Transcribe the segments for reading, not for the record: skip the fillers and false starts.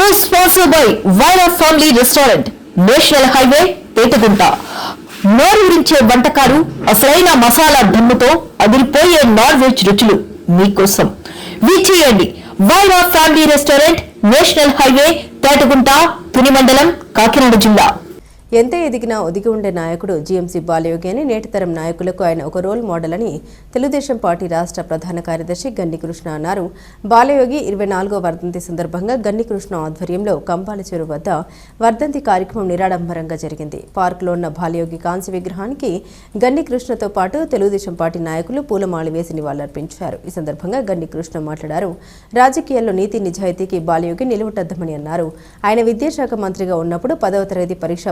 News sponsored by Vaira Family Restaurant, National Highway, Pettagunta. నోరూరించే వంటకాలు, అసలైన మసాలా ధమ్ముతో అదిరిపోయే నాన్ వెజ్ రుచులు మీకోసం. విచ్చేయండి Vaira family restaurant, national highway, Petagunta, Tuni మండలం, కాకినాడ జిల్లా. ఎంత ఎదిగినా ఒదిగి ఉండే నాయకుడు జీఎంసీ బాలయోగి అని నేటి తరం నాయకులకు ఆయన ఒక రోల్ మోడల్ అని తెలుగుదేశం పార్టీ రాష్ట్ర ప్రధాన కార్యదర్శి గన్ని కృష్ణ అన్నారు. బాలయోగి 24వ వర్ధంతి సందర్భంగా గన్ని కృష్ణ ఆధ్వర్యంలో కంపాల చెరువు వద్ద వర్ధంతి కార్యక్రమం నిరాడంబరంగా జరిగింది. పార్కులో ఉన్న బాలయోగి కాంస్య విగ్రహానికి గన్ని కృష్ణతో పాటు తెలుగుదేశం పార్టీ నాయకులు పూలమాల వేసి నివాళులర్పించారు. ఈ సందర్భంగా గన్ని కృష్ణ మాట్లాడారు. రాజకీయాల్లో నీతి నిజాయితీకి బాలయోగి నిలువుటద్దమని అన్నారు. ఆయన విద్యాశాఖ మంత్రిగా ఉన్నప్పుడు 10వ తరగతి పరీక్ష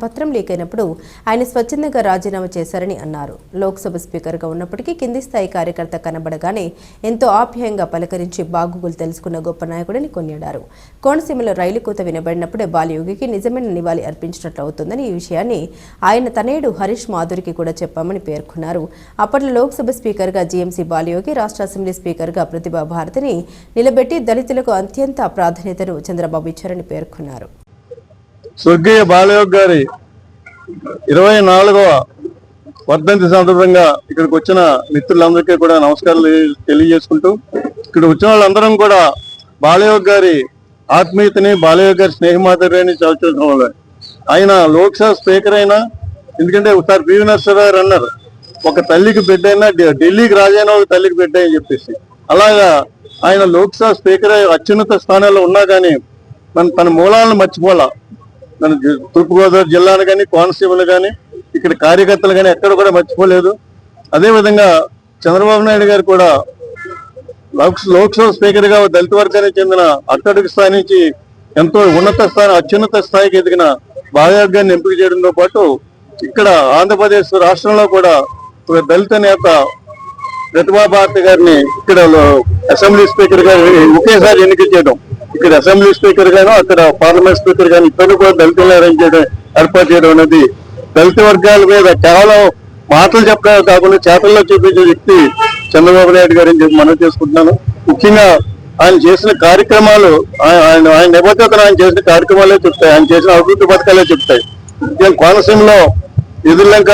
పత్రం లీక్ అయినప్పుడు ఆయన స్వచ్ఛందంగా రాజీనామా చేశారని అన్నారు. లోక్సభ స్పీకర్గా ఉన్నప్పటికీ కింది స్థాయి కార్యకర్త కనబడగానే ఎంతో ఆప్యాయంగా పలకరించి బాగోగులు తెలుసుకున్న గొప్ప నాయకుడని కొనియాడారు. కోనసీమలో రైలు కూత వినబడినప్పుడే బాలయోగికి నిజమైన నివాళి అర్పించినట్లు అవుతుందని ఈ విషయాన్ని ఆయన తనయుడు హరీష్ మాధురికి కూడా చెప్పామని పేర్కొన్నారు. అప్పట్లో లోక్సభ స్పీకర్గా జీఎంసీ బాలయోగి, రాష్ట్ర అసెంబ్లీ స్పీకర్గా ప్రతిభా భారతిని నిలబెట్టి దళితులకు అత్యంత ప్రాధాన్యతను చంద్రబాబు ఇచ్చారని పేర్కొన్నారు. స్వర్గీయ బాలయోగి గారి 24వ వర్ధంతి సందర్భంగా ఇక్కడికి వచ్చిన మిత్రులందరికీ కూడా నమస్కారాలు తెలియజేసుకుంటూ, ఇక్కడ వచ్చిన వాళ్ళందరం కూడా బాలయోగి గారి ఆత్మీయతని, బాలయోగి గారి స్నేహమాధుర్యాన్ని చదువుతున్న వాళ్ళు. ఆయన లోక్సభ స్పీకర్ అయినా, ఎందుకంటే ఒకసారి పివి నరసింహారావు గారు అన్నారు, ఒక తల్లికి బిడ్డ అయినా ఢిల్లీకి రాజైనా ఒక తల్లికి బిడ్డ అని చెప్పేసి. అలాగా ఆయన లోక్సభ స్పీకర్ అత్యున్నత స్థానాల్లో ఉన్నా కానీ తన మూలాలను మర్చిపోలా. మన తూర్పుగోదావరి జిల్లాను కానీ, కోనసీమలు కానీ, ఇక్కడ కార్యకర్తలు కానీ ఎక్కడ కూడా మర్చిపోలేదు. అదేవిధంగా చంద్రబాబు నాయుడు గారు కూడా లోక్సభ స్పీకర్గా దళిత వర్గానికి చెందిన అట్టడుగు స్థాయి నుంచి ఎంతో ఉన్నత స్థాయి, అత్యున్నత స్థాయికి ఎదిగిన బాలయోగి గారిని ఎంపిక చేయడంతో పాటు ఇక్కడ ఆంధ్రప్రదేశ్ రాష్ట్రంలో కూడా ఒక దళిత నేత ప్రతిభా భారతి గారిని ఇక్కడ అసెంబ్లీ స్పీకర్ గా ఒకేసారి ఎన్నిక చేయడం, ఇక్కడ అసెంబ్లీ స్పీకర్ గాను, అక్కడ పార్లమెంట్ స్పీకర్ గాను ఇద్దరు కూడా దళితులను అరేంజ్ చేయడం, ఏర్పాటు చేయడం అనేది దళిత వర్గాల మీద కేవలం మాటలు చెప్పడమే కాకుండా చేతల్లో చూపించే వ్యక్తి చంద్రబాబు నాయుడు గారు అని చెప్పి మనం చేసుకుంటున్నాను. ముఖ్యంగా ఆయన చేసిన కార్యక్రమాలు, ఆయన నిబద్ధతను ఆయన చేసిన కార్యక్రమాలే చెప్తాయి, ఆయన చేసిన అభివృద్ధి పథకాలే చెప్తాయి. కోనసీమలో ఎదుర్లంక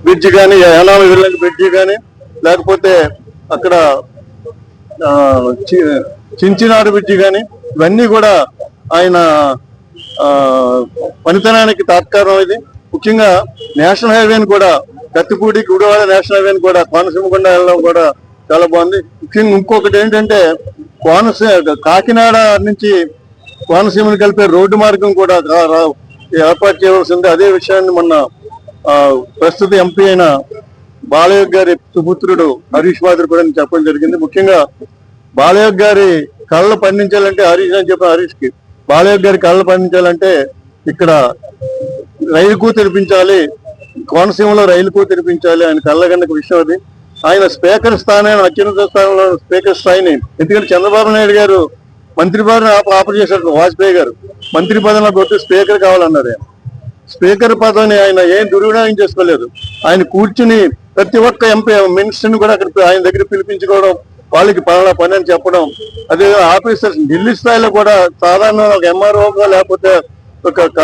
బ్రిడ్జి కానీ, యానాం ఎదుర్లంక బ్రిడ్జి కానీ, లేకపోతే అక్కడ చించినాడు బ్రిడ్జి కానీ, ఇవన్నీ కూడా ఆయన పనితనానికి తాత్కారం. ఇది ముఖ్యంగా నేషనల్ హైవేని కూడా, కత్తిపూడి గుడివాడ నేషనల్ హైవేని కూడా కోనసీమ గుండా వెళ్ళడం కూడా చాలా బాగుంది. ముఖ్యంగా ఇంకొకటి ఏంటంటే కాకినాడ నుంచి కోనసీమను కలిపే రోడ్డు మార్గం కూడా ఏర్పాటు చేయవలసింది. అదే విషయాన్ని మొన్న ప్రస్తుత ఎంపీ అయిన బాలయోగి గారి సుపుత్రుడు హరీష్ మాధురి కూడా చెప్పడం జరిగింది. ముఖ్యంగా బాలయోగి గారి కళ్ళు పండించాలంటే, హరీష్ అని చెప్పిన హరీష్కి, బాలయోగి గారి కళ్ళు పండించాలంటే ఇక్కడ రైలుకు తెరిపించాలి, కోనసీమలో రైలుకు తెరిపించాలి. ఆయన కళ్ళగన్నక విషయం అది. ఆయన స్పీకర్ స్థానాన్ని, అత్యున్నత స్థానంలో స్పీకర్ స్థాయిని, ఎందుకంటే చంద్రబాబు నాయుడు గారు మంత్రి పదవిని ఆఫర్ చేశారు. వాజ్పేయి గారు మంత్రి పదవిలో కొట్టి స్పీకర్ కావాలన్నారు. స్పీకర్ పదవిని ఆయన ఏం దుర్వినియోగం చేసుకోలేదు. ఆయన కూర్చుని ప్రతి ఒక్క ఎంపీ మినిస్టర్ని కూడా అక్కడ ఆయన దగ్గర పిలిపించుకోవడం, వాళ్ళకి పలానా పని అని చెప్పడం. అదే ఆఫీసర్స్ ఢిల్లీ స్థాయిలో కూడా సాధారణ ఒక ఎంఆర్ఓ లేకపోతే ఒక